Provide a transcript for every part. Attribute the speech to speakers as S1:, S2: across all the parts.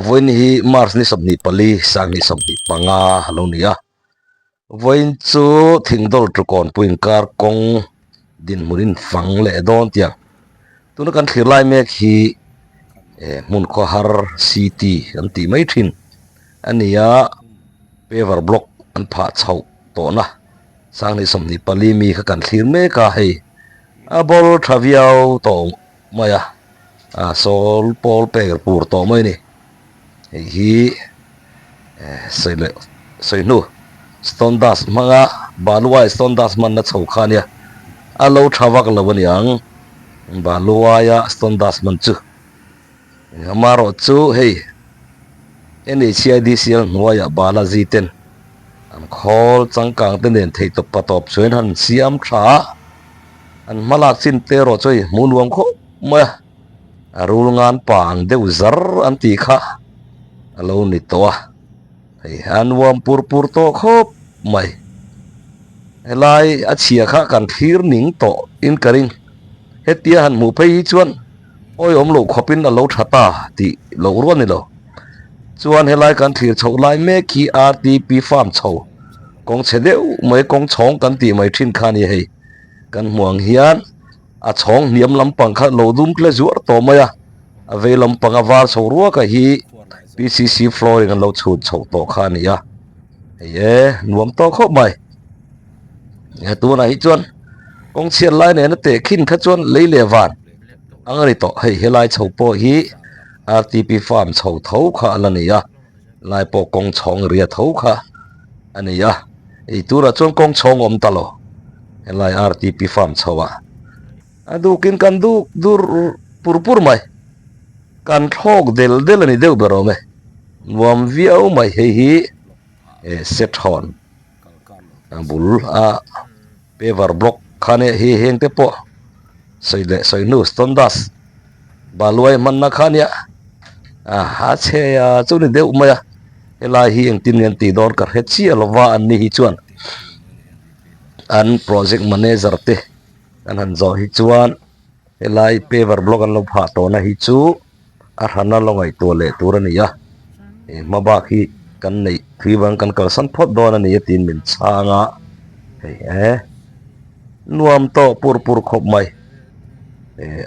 S1: voin hi mars ni somni pali sang ni somni panga halo nia voin chu thingdol trukon puin kar kong din murin fang le don tiang tuna kan thirlai mek hi mun ko har city an ti mai thin ania paver block an pha chho to na sang ni somni pali mi kha kan thlir me ka hei a bol traviau to maya a sol pol peger pur to mai ni hi soile soinu stondas manga balua stondas man na chho khania alo thawak lawani ang balua ya stondas man chu amaro chu hei NHIDCL nuaya balaji ten an khol changkang ten den thei to patop chuan han siam tha an malak chin te ro choi munuam kho ma arul ngan pang deu zar an ti kha alo ni to hei anwam pur to khop mai helai a chia kha kan thir ning to in karing hetia han mu phei chuan oi om lo khopin alo thata ti lo ro ni lo chuan helai kan thir chho lai me ki RTP farm chho kong chedeu mai kong chong kan ti mai thin khani hei kan muang hian a chong niam lampang kha lo dum kle zuar to maya ave lampang awar chho ruwa ka hi PCC flooring an lo chhut chho to khani ya ye nuam to kho mai ya tu na hi chuan kong chian lai ne na te khin kha chuan leile van angari to hei helai chho po hi RTP farm chho tho kha alani ya lai po kong chong ria tho kha ani ya ei tura chuan kong chong om talo helai RTP farm chowa adu kin kan du dur pur mai kan thok del ani deu bero me nuam viau mai hei hi set hon bul a paver block khane hi heng te po soinu stondas baluai manna khania ha che ya chu ni deu maya helai hi eng tin ngen ti don kar he chi alwa an ni hi chuan an project manager te kan han zo hi chuan helai paver block an lo pha to na hi chu a thana lo ngai to le turani ya maba khi kan nei thriwang kan kal san phot don ani tin min changa hei nuam to pur khop mai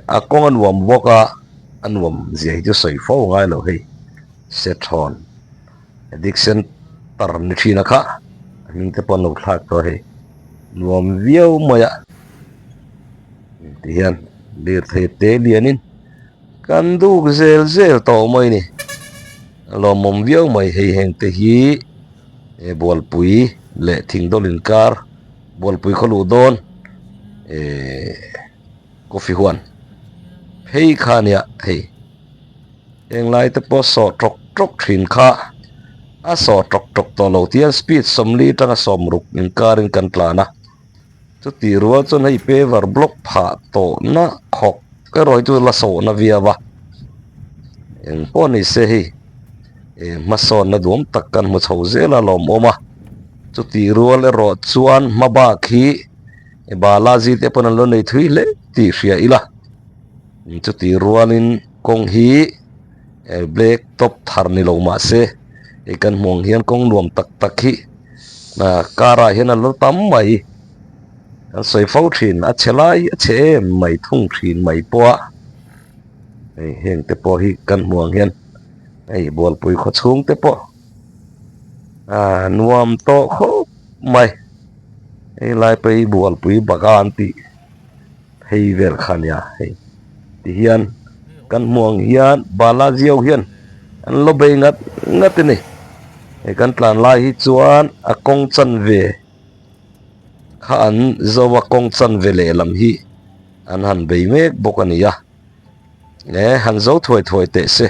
S1: akong anuam boka anuam zia hi soi fo ngai lo hei sethon addiction tar ni thina kha min te pon lo thak to hei nuam viau maya tian lir the te lianin kan du zel to mai ni lo mom viau mai hei heng te hi bol pui le thing dolin kar bol pui kholu don coffee huan hei khania hei eng lai te po so trok thin kha a so trok to lo tian speed somli tanga som ruk in karin kan tlana chu ti ruwa chon hei paver block pha to na khok ka roi tu la so na viawa eng po ni se hei mason na dum takkan mu chho zela lom oma chu ti ruwa le ro chuan maba khi balaji te pon lo nei thui le ti hria ila chu ti rualin kong hi black top thar ni lo ma se kan mong hian kong nuam tak hi na kara hian lo tam mai an soi fo thin a chelai a che mai thung thin mai po heng te po hi kan muang hian bol pui kho chung te po nuam to kho mai lai pe bol pui bagan ti hei vel khania hei ti hian kan muang hian balajiau hian an lo bei ngat ni kan tlan lai hi chuan a kong chan ve kha an zowa kong chan ve le lam hi an han bei mek bokania han zo thoi te se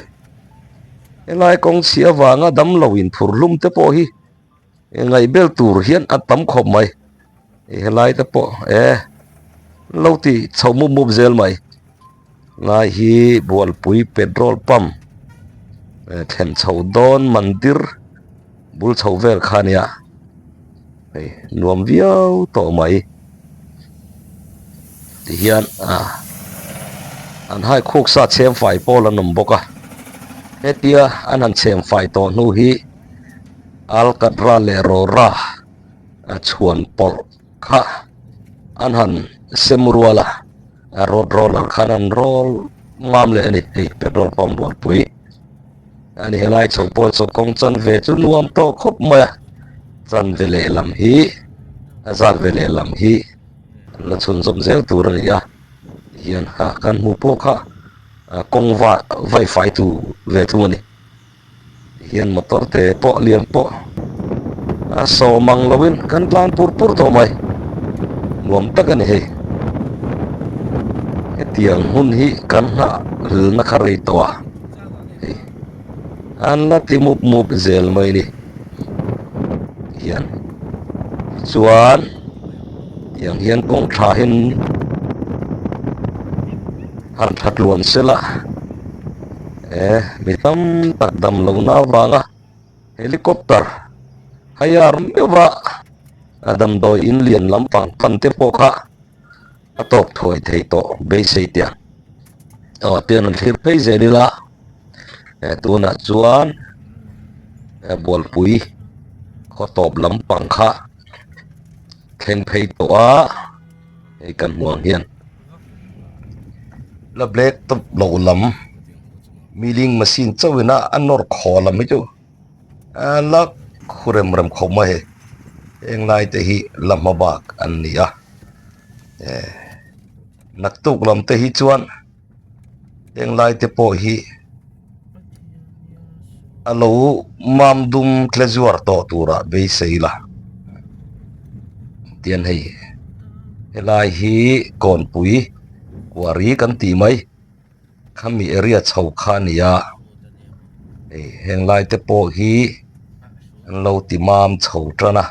S1: elai kong chia wanga dam lo in phur lum te po hi ngai bel tur hian atam khop mai helai te po lo ti chomu mu zel mai ngai hi bol pui petrol pump then chho don mandir bul chho vel khania nuam viau to mai ti hian an hai khuk sa chem fai pol an nom boka hetia an han chem fai to nu hi alcatra le rora a chuan pol kha an han semruala a road roller khan an roll mam le ani hei petrol pump bor pui ani helai chok po chok kong chan ve chu nuam to khop ma chan ve le lam hi azal ve le lam hi la chun zom zel tur ani ya hian ha kan mu po kha kong va vai fai tu ve tu ani hian motor te po lian po so mang lowin kan plan pur pur to mai nuam tak ani hei tiang hun hi kan na ril na kharei to an la ti mup mup zel mai ni hian chuan yang hian kong tha hin han that luan sela mi tam tak dam lo na wanga helicopter hayar mewa adam doi in lian lampang pan te po kha atop thoi thei to be sei tia tian an thir phei zelila tuna chuan bol pui kho top lampang kha thleng phei to a ei kan muang hian la black top lo lam milling machine chawina anor kholam hi chu la khurem ram khoma he eng lai te hi lamabak an nia nak tuk lam te hi chuan eng lai te po hi alo mam dum tlezuar to tura be seila tian hei helai hi kon pui wari kan ti mai khami area chau kha nia heng lai te po hi an lo ti mam chau trana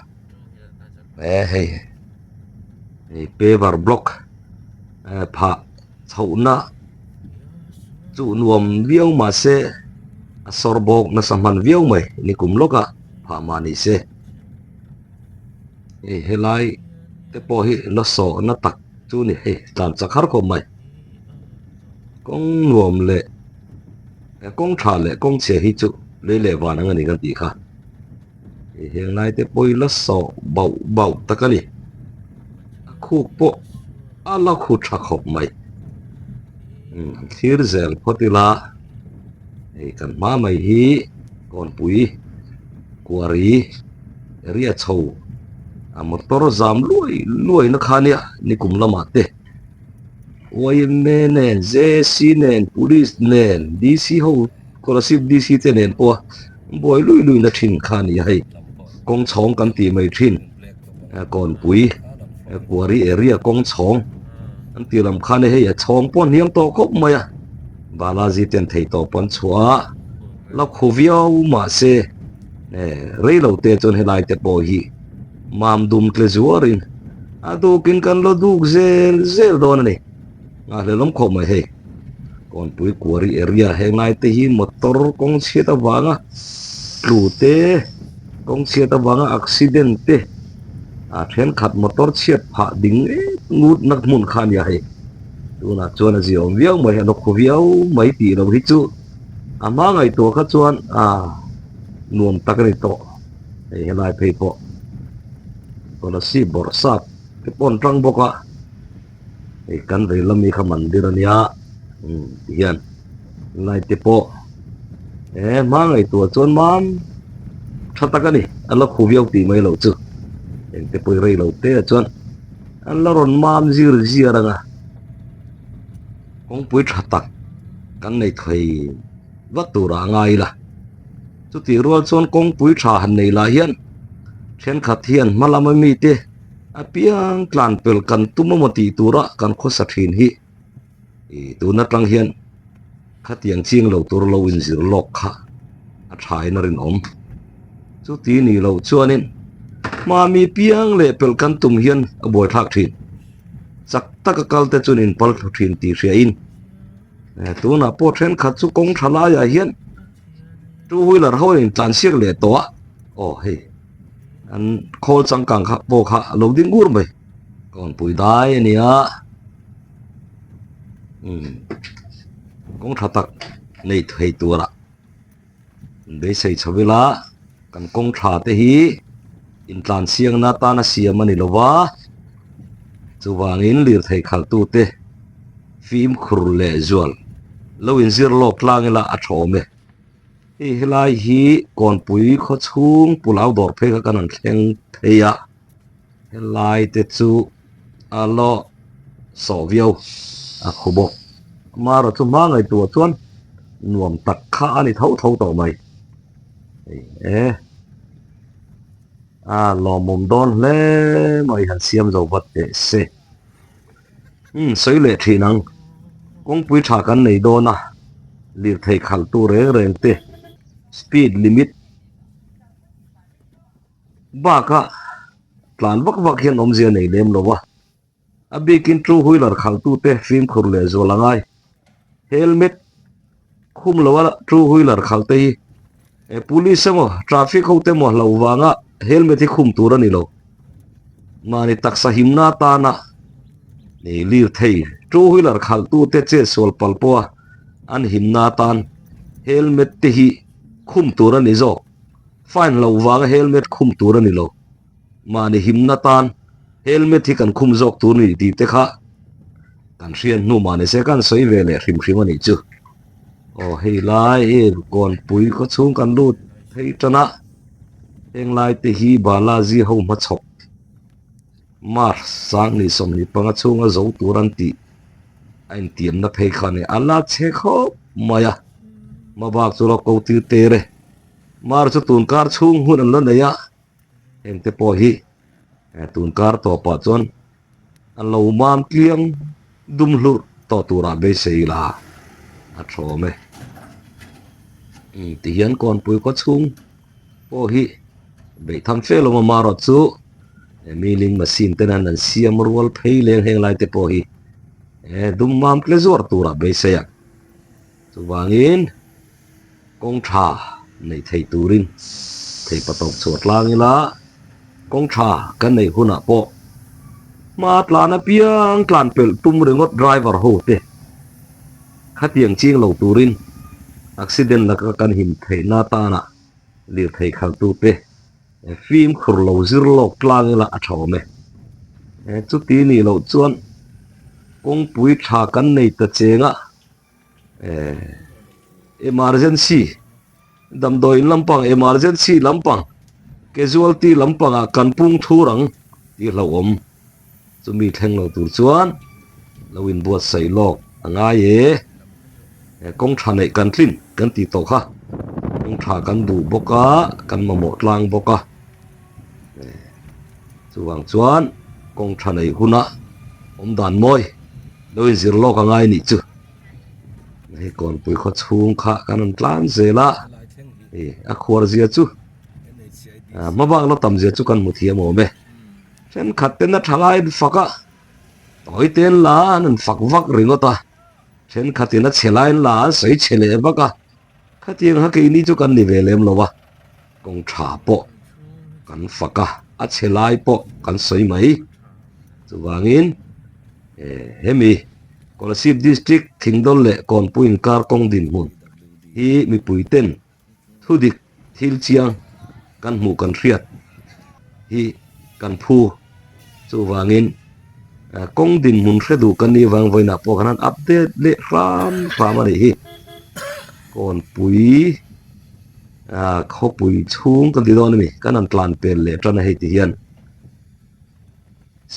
S1: hei paver block pha chau na chu nuam viau ma se sorbok na samhan viau mai ni kum loka pha mani se helai te po hi lo so na tak chu ni he tan chakhar ko mai kong nuam le kong tha le kong che hi chu le le wa na ngani kan ti kha helai te poi lo so bau bau takali khu po ala khu tha khop mai thir zel photila kan ma mai hi kon pui kuari ria chho motor zam luai luai na khania ni kum lama te oim nen jc nen police nen dc ho korasip dc te nen po boy lui lui na thin khani hai kong chong kan ti mai thin kon pui kuari area kong chong an ti lam khane he chong pon hiang to khop maya balaji ten thei to pon chua la khoviau ma se reilo te chon helai te po hi mam dum tle zuarin ado kin kan lo duk zel zel don ni le lom kho mai he kon pui kuari area he ngai te hi motor kong cheta wanga lu te kong cheta wanga accident te then khat motor chiat pha ding ngut nak mun khan ya he tuna chuan a ziom viau mai no khu viau mai ti lo hi chu ama ngai to kha chuan nuam takani to helai phei po kola si bor sap ke pon tang boka kan ve lami kha mandir ania hian lai te po ma ngai to chuan mam thatakani ala khu viau ti mai lo chu eng te poi rei lo te chuan an la ron mam zir ziranga kong pui thatak kan nei thei wat tura ngai la chu ti rual chuan kong pui tha han nei la hian then khat hian malama mi te apiang tlan pel kan tumamati tura kan kho sa thin hi tu na tlang hian khatiang ching lo tur lo in zir lok kha a thai na rin om chu ti ni lo chuanin ma mi piang le pel kan tum hian a boy thak thin chak tak kal te chunin pal thin ti hria in tu na po then khat chu kong thala ya hian tu huilar ho in tlan siak le to hey an khol changkang kha po kha lo ding gur mai kon pui dai ania kong thatak nei thei tura be sei chavila kan kong tha te hi in tlan siang na ta na siam ani lova chuwangin lir thei khal tu te phim khur le zual lo in zir lo tlang la a thome hi helai hi kon pui kho chung pulau dor phe ka kan thleng theia helai te chu alo so viau a khubok maro chu ma ngai tu chuan nuam tak kha ani thau thau to mai lo mồm don le mai han siam zo bat te se soi le thi nang kong pui tha kan nei do na lir thei khal tu reng te speed limit ba ka tlan vak vak hian om zia nei lem lowa a bikin two wheeler khal tu te film khur le zo langai helmet khum lowa two wheeler khal te police mo traffic ho te mo lo wanga helmet hi khum tur ani lo mani taksa himna ta na ni lir thei two wheeler khal tu te che sol palpo an himna tan helmet te hi khum tur ani zo fine lo wanga helmet khum tur ani lo mani himna tan helmet hi kan khum zok tur ni ti te kha kan rian nu mani se kan soi ve le hrim hrim ani chu hei lai kon pui ko chung kan lut hei tana heng lai te hi balaji ho ma chok mar sang ni som ni panga chunga zo turan ti ain tiam na phei khane ala che kho maya ma bak chu lo ko ti te re mar chu tun kar chung hun an lo ne ya heng te po hi tun kar to pa chon an lo mam kliang dum hlur to tura be sei la a thome ti hian kon pui ko chung po hi be tham fe lo ma ro chu milling machine ten an siam rual phei leng heng lai te po hi dum mam kle zor tura be sei chu wangin kong tha nei thei turin thei patok chot langila kong tha kan nei huna po ma tlana piang tlan pel tum rengot driver ho te khatiang ching lo turin accident la ka kan him thei na ta na lir thei khal tu te film khur lo zir lo tlang la a thome chu ti ni lo chuan kong pui tha kan nei ta chenga emergency damdoi lampang emergency lampang casualty lampang a kan pung thurang ti lo om chumi thleng lo tur chuan lo in buat sei lok anga ye kong tha nei kan tlin kan ti to kha kong tha kan du boka kan mamo tlang boka chuwang chuan kong tha nei huna om dan moi lo in zir lok anga ni chu hei kon pui kho chung kha kan an tlan zela a khwar zia chu ma bang lo tam zia chu kan mu thiam mo me chen khat ten na thalai faka toy ten la an fak vak ringota chen khatina chelai la sei chele baka khatiang ha ke ni chu kan ni velem lowa kong tha po kan faka a chelai po kan sei mai chuwangin hemi Kolasip district thingdol le kon puin kar kong din mun hi mi puiten thudik thil chiang kan mu kan riat hi kan phu chuwangin kong din mun hredu kan ni wang voina po kanan update le ram ani hi kon pui kho pui chung kan di don mi kan an tlan pel le tran hei ti hian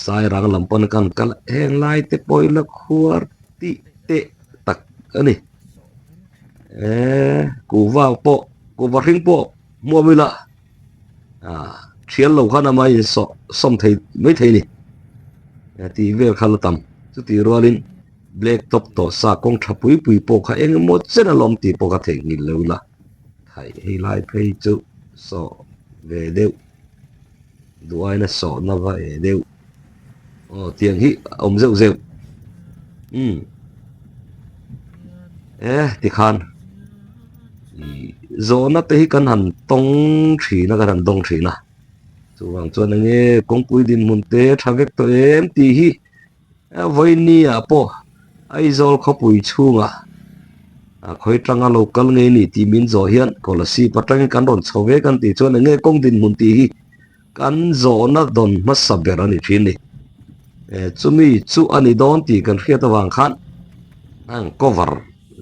S1: sai rang lampon kan kal heng lai te poi la khuar ti te tak ani ku wa po ku wa ring po mo mi la thial lo khana mai so som thei mai thei ni ti vel khal tam chu ti rolin black top to sa kong thapui pui po kha eng mo chen alom ti po ka thei ni lo la thai hei lai phei chu so ve deu duai na so na va deu tiếng hi ông rượu rượu thì khan gió nó tới căn hẳn tông thủy nó căn hẳn tông thủy na chú vàng cho nên nghe công quy định muốn tế tham việc tôi em tí hi với ni à po ai rồi khó bùi chung khoi tranga local nge ni ti min zo hian policy patang kan ron chove kan ti chuan nge kong din mun ti hi kan zo na don ma saber ani thin ni chumi chu ani don ti kan khia ta wang khan ang cover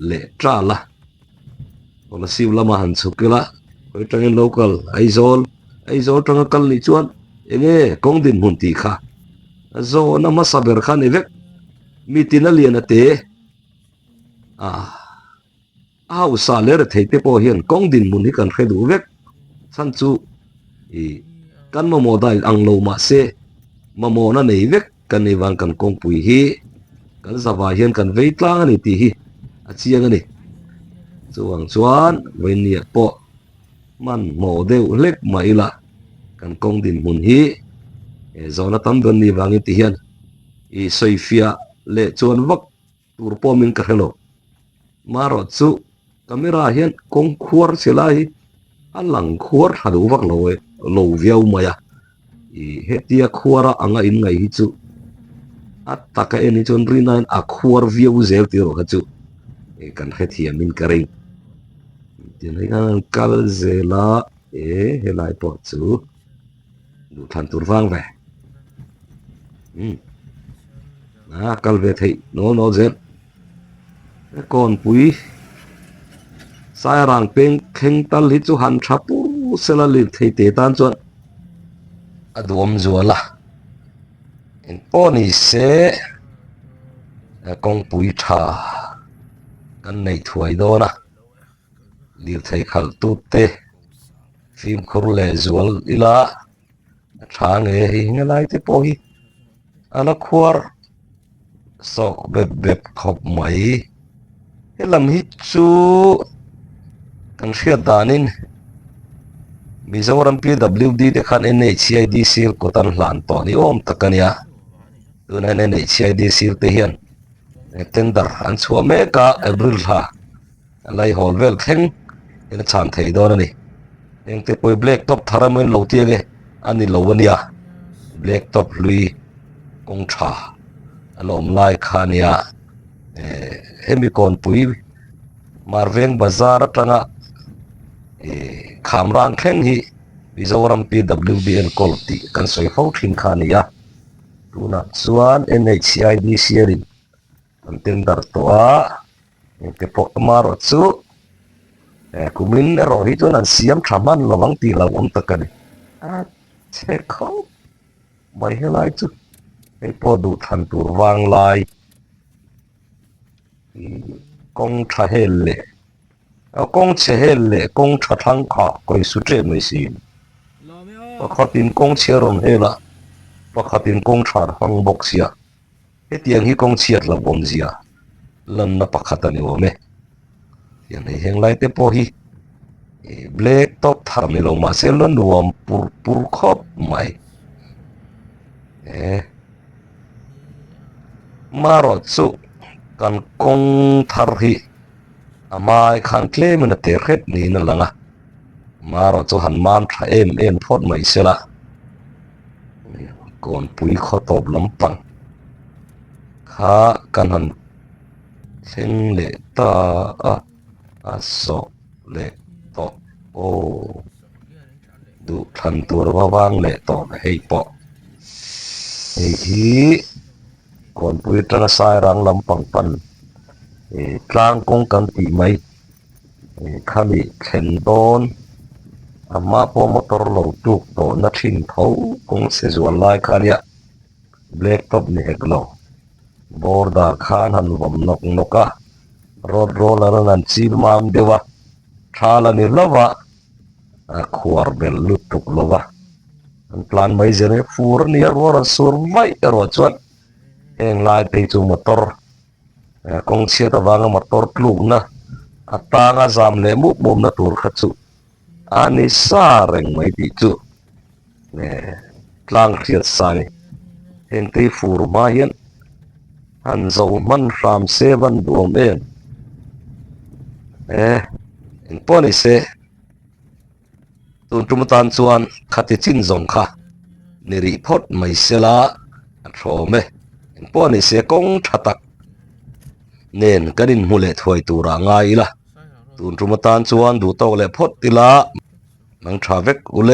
S1: le tra la policy lama han chukila khoi tranga local aizol tranga kal ni chuan nge kong din mun ti kha zo na ma saber khan evek mi tin alian ate au sa ler thei te po hian kong din mun hi kan khredu vek san chu kan mo dai ang lo ma se ma mo na nei vek kan ni wang kan kong pui hi kan zawa hian kan vei tlang ani ti hi a chiang ani chuang chuan vein ni po man mo deu lek mai la kan kong din mun hi zona tam don ni wangi ti hian soifia le chuan vak tur po min ka hello maro chu camera hian kong khuar selai alang khuar hadu vak lo viau maya hetia khuara anga in ngai hi chu ataka eni chon rinain a khuar viau zel ti ro ha chu kan hetia min karing tin hai kan kal zela helai po chu du than tur wang ve kal ve thei no zel kon pui sai rang peng kheng tal hi chu han thapu sela lir thei te tan chuan adom zuala in poni se kong pui tha kan nei thuai do na lir thei khal tu te phim khur le zual ila tha nge hi ngelai te po hi ala khuar sok bep khop mai helam hi chu kan hriat danin Mizoram PWD te khan NHCID sir ko tan hlan to ni om takania tuna NHCID sir te hian tender an chua me ka April ha lai hol vel theng in chan thei don ani eng te poi black top tharamen lo ti ge ani lo ania black top lui kong tha alom lai khania hemi kon pui marveng bazar atanga khamrang thleng hi Mizoram PWDN kolti kan soi ho thin khania tuna chuan NHCID sirin an tender to a te po maro chu kumin ro hi chuan an siam thaman lawang ti lawang takani che kho mai helai chu po du than tur wang lai kong tha hele kong che hele kong tha thang kha koi su tre mai sin pakhatin kong cherom hela pakhatin kong tha hang bok sia hetiang hi kong chiat la bom zia lan na pakhatani ome yan heng lai te po hi black top thar mi lo ma se lon nuam pur khop mai maro chu kan kong thar hi amai khan claim na te khet ni na langa maro chu han man tha em phot mai sela kon pui khotop lampang kha kan han theng le ta a so le to o du than tur wang le to hei po hei hi kon pui tanga sai rang lampang pan tlang kong kan ti mai khami khen don amma po motor lo tuk to na thin tho kong se zual lai khania black top ni heklo borda khan han vom noka road roller nan chil mam dewa thala ni lova khuar bel lutuk lova an plan mai jere fur ni ro sur mai ro chuan eng lai te chu motor kong chia ta wanga motor tluk na atanga zam le mu bom na tur khachu ani sa reng mai ti chu tlang khiat sai eng te fur ma hian han zo man ram seven duom en in poni se tun tumatan chuan khati chin zong kha ni ri phot mai sela thome in poni se kong thatak เน้นกันดินมูเลถอยตูรางไงล่ะตูนจุมตานชวนดูโตเลยพดติละนังชาเวกอุเล